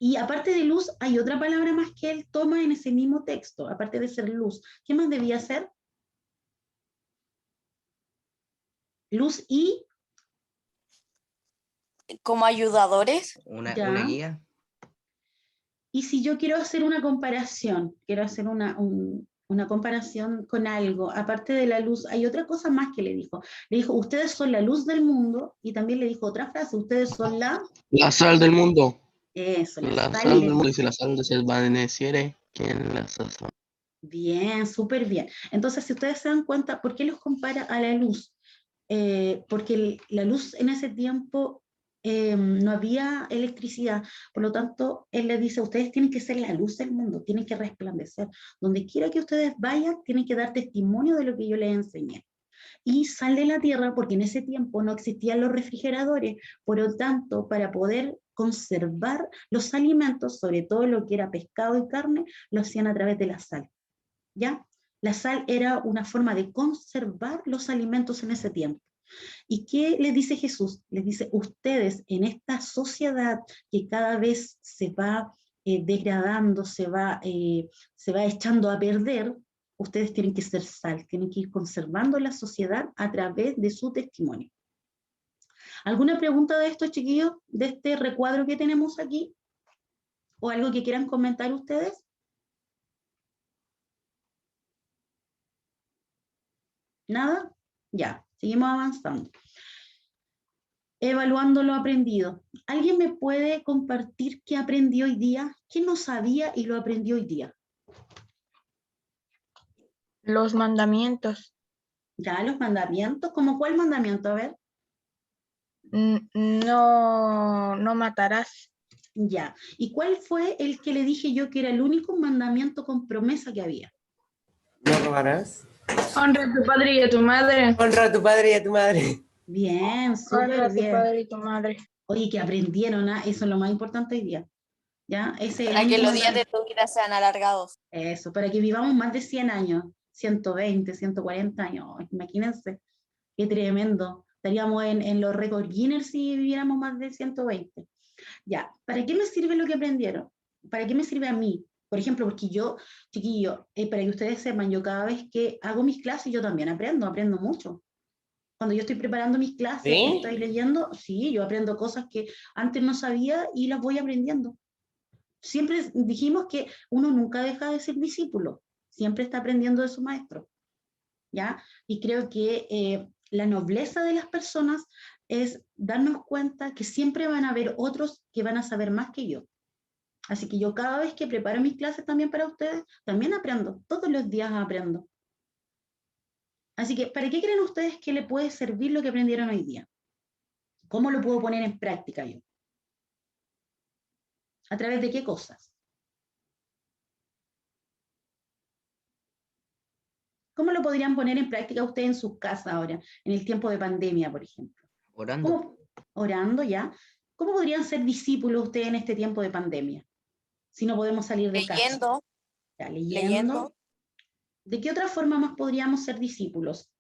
Y aparte de luz, hay otra palabra más que él toma en ese mismo texto, aparte de ser luz. ¿Qué más debía ser? Luz y... Como ayudadores. Una Ya. guía. Y si yo quiero hacer una comparación, quiero hacer una comparación con algo, aparte de la luz, hay otra cosa más que le dijo. Le dijo, ustedes son la luz del mundo, y también le dijo otra frase, ustedes son la... La sal del mundo. Eso, la La sal sal del del mundo. Y si la sal se desvaneciere, ¿quién la sazona? Bien, súper bien. Entonces, si ustedes se dan cuenta, ¿por qué los compara a la luz? Porque la luz en ese tiempo no había electricidad, por lo tanto, él les dice, ustedes tienen que ser la luz del mundo, tienen que resplandecer. Donde quiera que ustedes vayan, tienen que dar testimonio de lo que yo les enseñé. Y sal de la tierra, porque en ese tiempo no existían los refrigeradores, por lo tanto, para poder conservar los alimentos, sobre todo lo que era pescado y carne, lo hacían a través de la sal. ¿Ya? La sal era una forma de conservar los alimentos en ese tiempo. ¿Y qué les dice Jesús? Les dice, ustedes en esta sociedad que cada vez se va degradando, se va echando a perder, Ustedes tienen que ser sal, tienen que ir conservando la sociedad a través de su testimonio. ¿Alguna pregunta de esto, chiquillos, de este recuadro que tenemos aquí? ¿O algo que quieran comentar ustedes? ¿Nada? Ya, seguimos avanzando. Evaluando lo aprendido. ¿Alguien me puede compartir qué aprendió hoy día? ¿Qué no sabía y lo aprendió hoy día? Los mandamientos. Ya, los mandamientos. ¿Cómo cuál mandamiento? A ver. No matarás. Ya. ¿Y cuál fue el que le dije yo que era el único mandamiento con promesa que había? No robarás. Honra a tu padre y a tu madre. Honra a tu padre y a tu madre. Bien, Honra súper a tu bien. padre y tu madre. Oye, que aprendieron, ¿ah? Eso es lo más importante hoy día. ¿Ya? Ese es el Para que único los días mandamiento. de tu vida sean alargados. Eso, para que vivamos más de 100 años, 120, 140 años. Imagínense, qué tremendo. Estaríamos en los récords Guinness si viviéramos más de 120. Ya, ¿para qué me sirve lo que aprendieron? ¿Para qué me sirve a mí? Por ejemplo, porque yo, chiquillo, para que ustedes sepan, yo cada vez que hago mis clases, yo también aprendo mucho. Cuando yo estoy preparando mis clases, ¿Sí? estoy leyendo, sí, yo aprendo cosas que antes no sabía y las voy aprendiendo. Siempre dijimos que uno nunca deja de ser discípulo, siempre está aprendiendo de su maestro, ¿ya? Y creo que la nobleza de las personas es darnos cuenta que siempre van a haber otros que van a saber más que yo. Así que yo cada vez que preparo mis clases también para ustedes, también aprendo, todos los días aprendo. Así que, ¿para qué creen ustedes que le puede servir lo que aprendieron hoy día? ¿Cómo lo puedo poner en práctica yo? ¿A través de qué cosas? ¿Cómo lo podrían poner en práctica ustedes en sus casas ahora, en el tiempo de pandemia, por ejemplo? Orando. ¿Cómo? Orando, ¿ya? ¿Cómo podrían ser discípulos ustedes en este tiempo de pandemia? Si no podemos salir de casa. Leyendo, Ya, leyendo. ¿De qué otra forma más podríamos ser discípulos?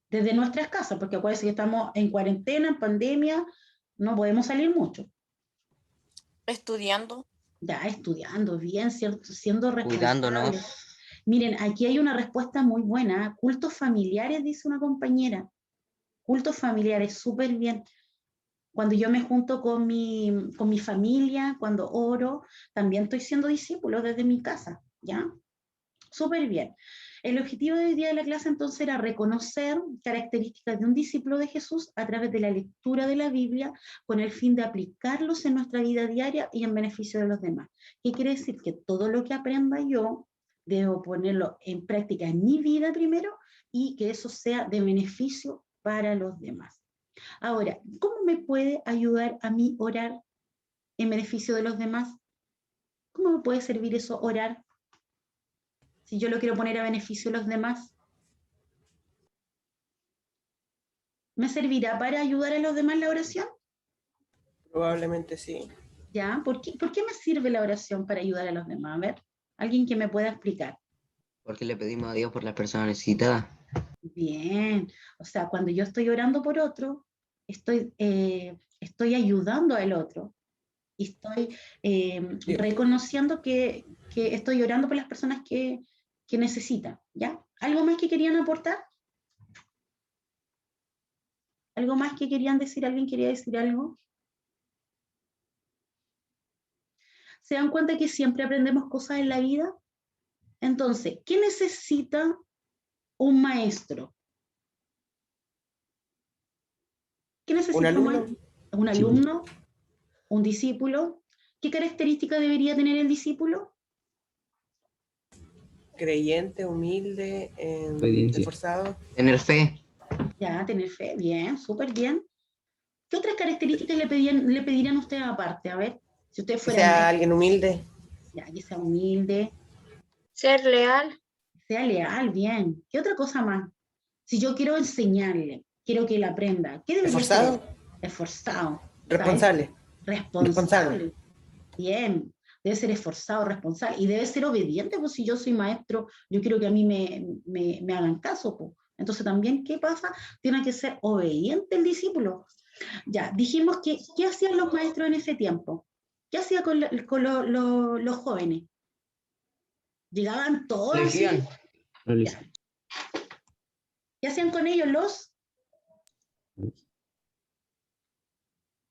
Desde nuestras casas, porque acuérdense que estamos en cuarentena, en pandemia, no podemos salir mucho. estudiando. Ya, estudiando bien, siendo responsables. Cuidándonos. Miren, aquí hay una respuesta muy buena. Cultos familiares, dice una compañera. Cultos familiares, súper bien. Cuando yo me junto con mi familia, cuando oro, también estoy siendo discípulo desde mi casa, ¿ya? Súper bien. El objetivo del día de la clase entonces era reconocer características de un discípulo de Jesús a través de la lectura de la Biblia con el fin de aplicarlos en nuestra vida diaria y en beneficio de los demás. ¿Qué quiere decir? Que todo lo que aprenda yo debo ponerlo en práctica en mi vida primero y que eso sea de beneficio para los demás. Ahora, ¿cómo me puede ayudar a mí orar en beneficio de los demás? ¿Cómo me puede servir eso orar? Si yo lo quiero poner a beneficio de los demás, ¿me servirá para ayudar a los demás la oración? Probablemente sí. ¿Ya? ¿Por qué me sirve la oración para ayudar a los demás? A ver, alguien que me pueda explicar. Porque le pedimos a Dios por las personas necesitadas. Bien, o sea, cuando yo estoy orando por otro, estoy ayudando al otro. Y estoy reconociendo que estoy orando por las personas que necesitan, ¿ya? ¿Algo más que querían aportar? ¿Algo más que querían decir? ¿Alguien quería decir algo? ¿Se dan cuenta que siempre aprendemos cosas en la vida? Entonces, ¿qué necesita un maestro? ¿Qué necesita ¿Un alumno? un alumno? ¿Un discípulo? ¿Qué característica debería tener el discípulo? Creyente, humilde, Obediencia. esforzado. Tener fe. Ya, tener fe, bien, súper bien. ¿Qué otras características le pedirían ustedes aparte? A ver, si usted Que fuera sea alguien humilde. ya, que sea humilde, Ser leal. sea leal, bien. ¿Qué otra cosa más? Si yo quiero enseñarle, quiero que él aprenda, ¿qué debería Esforzado. ser? Esforzado. Responsable. Responsable. Bien. Debe ser esforzado, responsable y debe ser obediente, pues si yo soy maestro, yo quiero que a mí me hagan caso, pues. Entonces también, ¿qué pasa? Tiene que ser obediente el discípulo. Ya, dijimos que, ¿qué hacían los maestros en ese tiempo? ¿Qué hacían con los jóvenes? Llegaban todos así. Elegían. Ya. ¿Qué hacían con ellos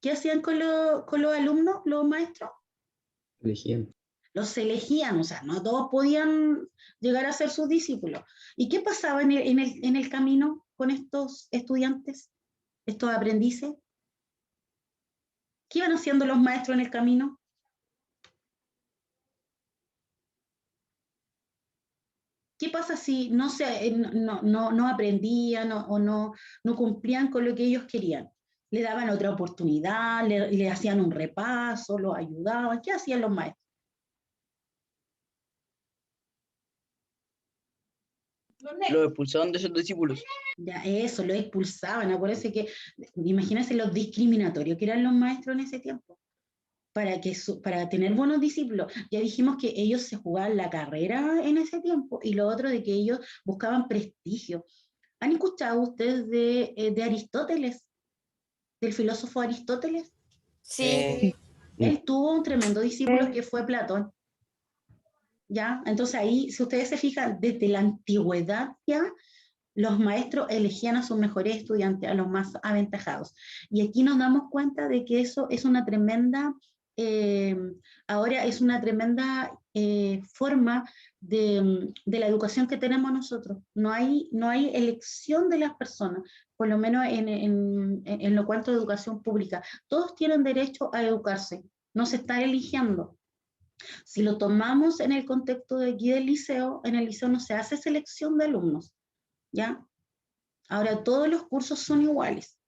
¿Qué hacían con los alumnos, los maestros? Elegían. Los elegían, o sea, no todos podían llegar a ser sus discípulos. ¿Y qué pasaba en el camino con estos estudiantes, estos aprendices? ¿Qué iban haciendo los maestros en el camino? ¿Qué pasa si no aprendían o no cumplían con lo que ellos querían? Le daban otra oportunidad, le hacían un repaso, los ayudaban. ¿Qué hacían los maestros? Los expulsaban de sus discípulos. Ya eso, lo expulsaban. Acuérdense que, imagínense lo discriminatorio que eran los maestros en ese tiempo. Para tener buenos discípulos, ya dijimos que ellos se jugaban la carrera en ese tiempo, y lo otro de que ellos buscaban prestigio. ¿Han escuchado ustedes de Aristóteles, del filósofo Aristóteles? Sí. Él tuvo un tremendo discípulo que fue Platón. ¿Ya? Entonces ahí, si ustedes se fijan, desde la antigüedad ya, los maestros elegían a sus mejores estudiantes, a los más aventajados. Y aquí nos damos cuenta de que eso es una tremenda, ahora es una tremenda forma de la educación que tenemos nosotros. No hay elección de las personas, por lo menos en lo cuanto a educación pública. Todos tienen derecho a educarse, no se está eligiendo. Si lo tomamos en el contexto de aquí del liceo, en el liceo no se hace selección de alumnos, ¿ya? Ahora todos los cursos son iguales.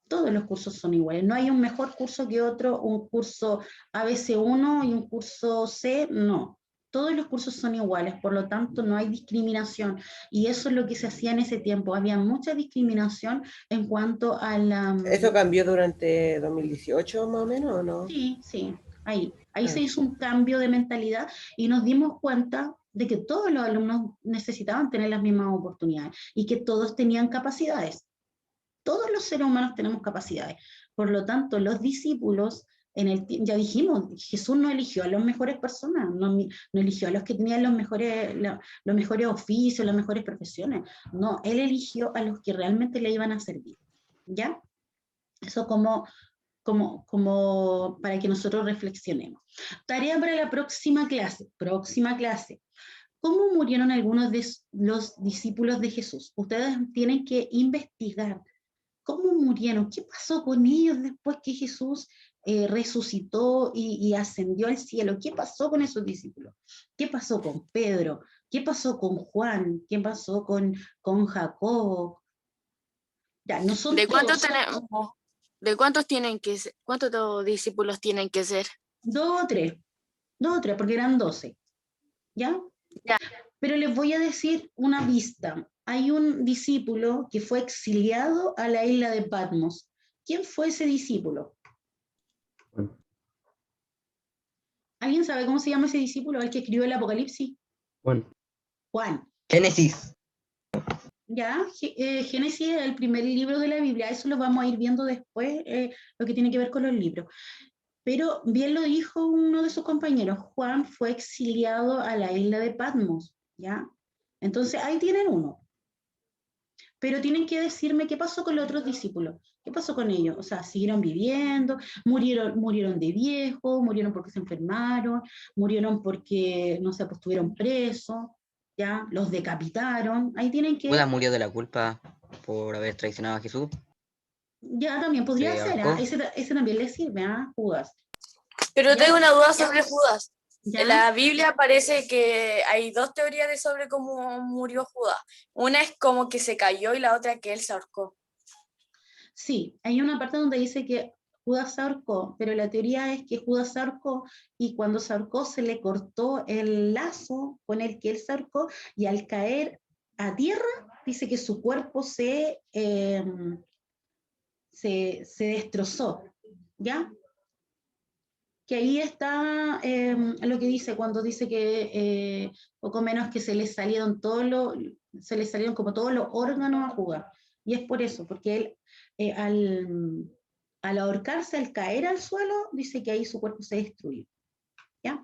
Todos los cursos son iguales. No hay un mejor curso que otro, un curso ABC1 y un curso C, no. Todos los cursos son iguales, por lo tanto no hay discriminación. Y eso es lo que se hacía en ese tiempo. Había mucha discriminación en cuanto a la... ¿Eso cambió durante 2018 más o menos o no? Sí, sí, ahí se hizo un cambio de mentalidad y nos dimos cuenta de que todos los alumnos necesitaban tener las mismas oportunidades y que todos tenían capacidades. Todos los seres humanos tenemos capacidades. Por lo tanto, los discípulos, ya dijimos, Jesús no eligió a las mejores personas, no eligió a los que tenían los mejores oficios, las mejores profesiones. No, Él eligió a los que realmente le iban a servir. ¿Ya? Eso como para que nosotros reflexionemos. Tarea para la próxima clase. ¿Cómo murieron algunos de los discípulos de Jesús? Ustedes tienen que investigar cómo murieron, qué pasó con ellos después que Jesús resucitó y ascendió al cielo. ¿Qué pasó con esos discípulos? ¿Qué pasó con Pedro? ¿Qué pasó con Juan? ¿Qué pasó con Jacobo? Ya, nosotros ¿De cuántos tienen que ser? ¿Cuántos discípulos tienen que ser? 2 o 3, porque eran 12, ¿ya? Ya. Pero les voy a decir una pista. Hay un discípulo que fue exiliado a la isla de Patmos. ¿Quién fue ese discípulo? ¿Alguien sabe cómo se llama ese discípulo, el que escribió el Apocalipsis? Juan. Génesis. Ya, Génesis es el primer libro de la Biblia, eso lo vamos a ir viendo después, lo que tiene que ver con los libros. Pero bien lo dijo uno de sus compañeros, Juan fue exiliado a la isla de Patmos, ¿ya? Entonces ahí tienen uno. Pero tienen que decirme qué pasó con los otros discípulos, qué pasó con ellos. O sea, siguieron viviendo, murieron de viejos, murieron porque se enfermaron, murieron porque, no sé, pues estuvieron presos, ¿ya? Los decapitaron. Ahí tienen que... Judas murió de la culpa por haber traicionado a Jesús. Ya, también podría ser, ¿ah? Ese también le sirve, ¿ah? Judas. Pero ¿Ya? tengo una duda sobre Judas. ¿Ya? En la Biblia parece que hay dos teorías sobre cómo murió Judas. Una es como que se cayó y la otra que él se ahorcó. Sí, hay una parte donde dice que Judas se ahorcó, pero la teoría es que Judas se ahorcó y cuando se ahorcó se le cortó el lazo con el que él se ahorcó y al caer a tierra dice que su cuerpo se destrozó, ¿ya? Que ahí está lo que dice cuando dice que poco menos que se le salieron como todos los órganos a Judas. Y es por eso, porque él al ahorcarse, al caer al suelo, dice que ahí su cuerpo se destruyó. ¿Ya?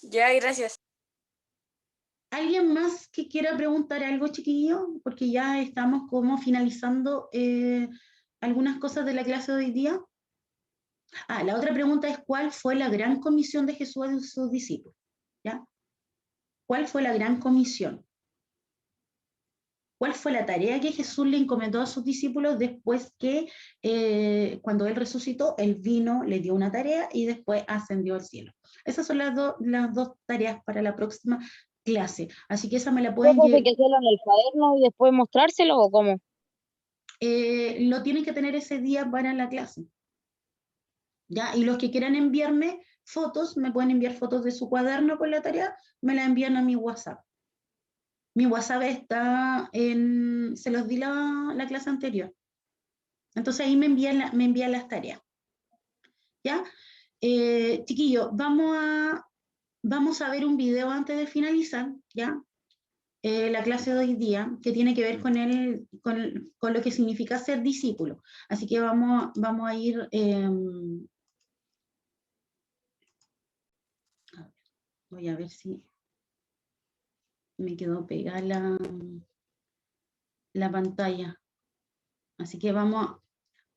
Ya, gracias. ¿Alguien más que quiera preguntar algo, chiquillo? Porque ya estamos como finalizando algunas cosas de la clase de hoy día. Ah, la otra pregunta es, ¿cuál fue la gran comisión de Jesús a sus discípulos? ¿Ya? ¿Cuál fue la gran comisión? ¿Cuál fue la tarea que Jesús le encomendó a sus discípulos después que, cuando Él resucitó, Él vino, le dio una tarea y después ascendió al cielo? Esas son las dos tareas para la próxima clase. Así que esa me la pueden ¿Hay que hacerlo en el cuaderno y después mostrárselo o cómo? lo tienen que tener ese día para la clase. ¿Ya? Y los que quieran enviarme fotos, me pueden enviar fotos de su cuaderno con la tarea, me la envían a mi WhatsApp. Mi WhatsApp está se los di la clase anterior. Entonces ahí me envían las tareas. ¿Ya? Chiquillos, vamos a ver un video antes de finalizar, ¿ya? La clase de hoy día, que tiene que ver con lo que significa ser discípulo. Así que vamos a ir... voy a ver si me quedó pegada la pantalla. Así que vamos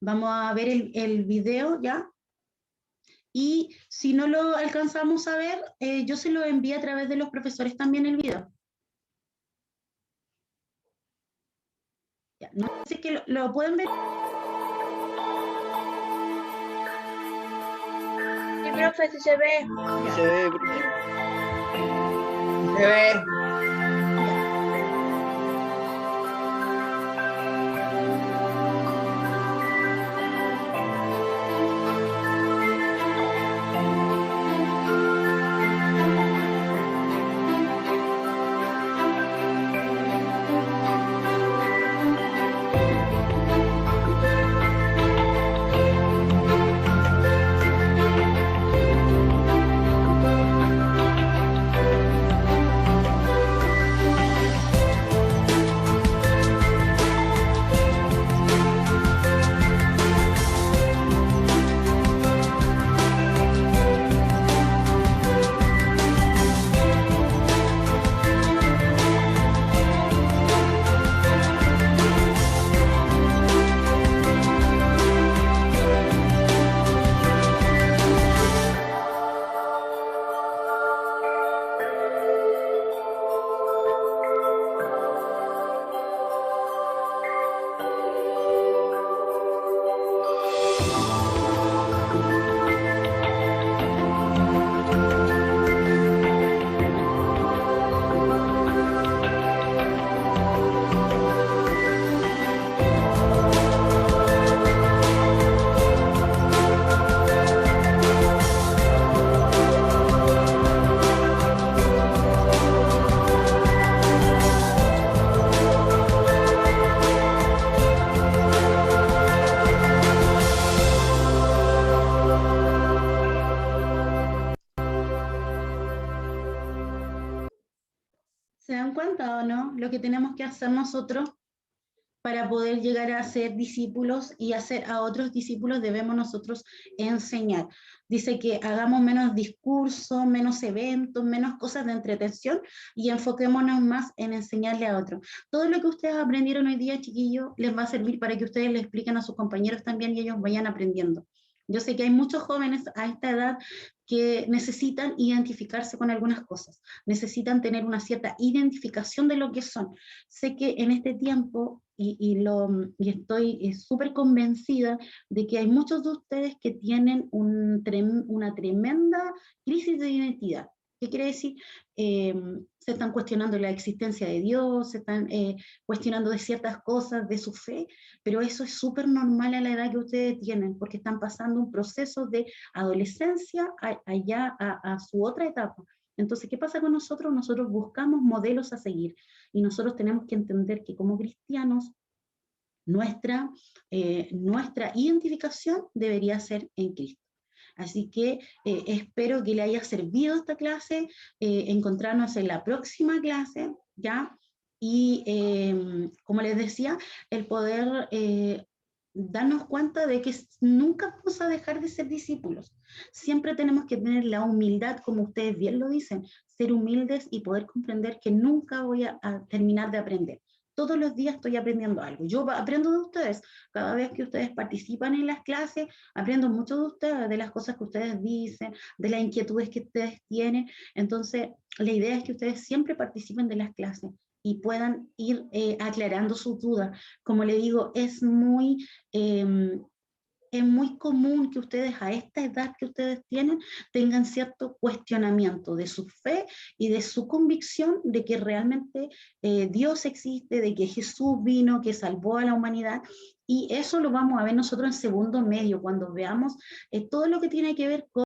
a ver el video, ¿ya? Y si no lo alcanzamos a ver, yo se lo envío a través de los profesores también el video. Ya, no sé que lo pueden ver. Sí, profe, sí se ve. Se ve, profe. Se ve. ¿Se dan cuenta o no? Lo que tenemos que hacer nosotros para poder llegar a ser discípulos y hacer a otros discípulos, debemos nosotros enseñar. Dice que hagamos menos discursos, menos eventos, menos cosas de entretención y enfoquémonos más en enseñarle a otros. Todo lo que ustedes aprendieron hoy día, chiquillos, les va a servir para que ustedes le expliquen a sus compañeros también y ellos vayan aprendiendo. Yo sé que hay muchos jóvenes a esta edad que necesitan identificarse con algunas cosas, necesitan tener una cierta identificación de lo que son. Sé que en este tiempo, y estoy súper convencida de que hay muchos de ustedes que tienen una tremenda crisis de identidad. ¿Qué quiere decir? Se están cuestionando la existencia de Dios, se están cuestionando de ciertas cosas, de su fe, pero eso es súper normal a la edad que ustedes tienen, porque están pasando un proceso de adolescencia allá a su otra etapa. Entonces, ¿qué pasa con nosotros? Nosotros buscamos modelos a seguir y nosotros tenemos que entender que como cristianos, nuestra identificación debería ser en Cristo. Así que espero que le haya servido esta clase, encontrarnos en la próxima clase, ¿ya? Y como les decía, el poder darnos cuenta de que nunca vamos a dejar de ser discípulos. Siempre tenemos que tener la humildad, como ustedes bien lo dicen, ser humildes y poder comprender que nunca voy a terminar de aprender. Todos los días estoy aprendiendo algo. Yo aprendo de ustedes. Cada vez que ustedes participan en las clases, aprendo mucho de ustedes, de las cosas que ustedes dicen, de las inquietudes que ustedes tienen. Entonces, la idea es que ustedes siempre participen de las clases y puedan ir aclarando sus dudas. Como le digo, es muy común que ustedes a esta edad que ustedes tienen tengan cierto cuestionamiento de su fe y de su convicción de que realmente Dios existe, de que Jesús vino, que salvó a la humanidad. Y eso lo vamos a ver nosotros en segundo medio, cuando veamos todo lo que tiene que ver con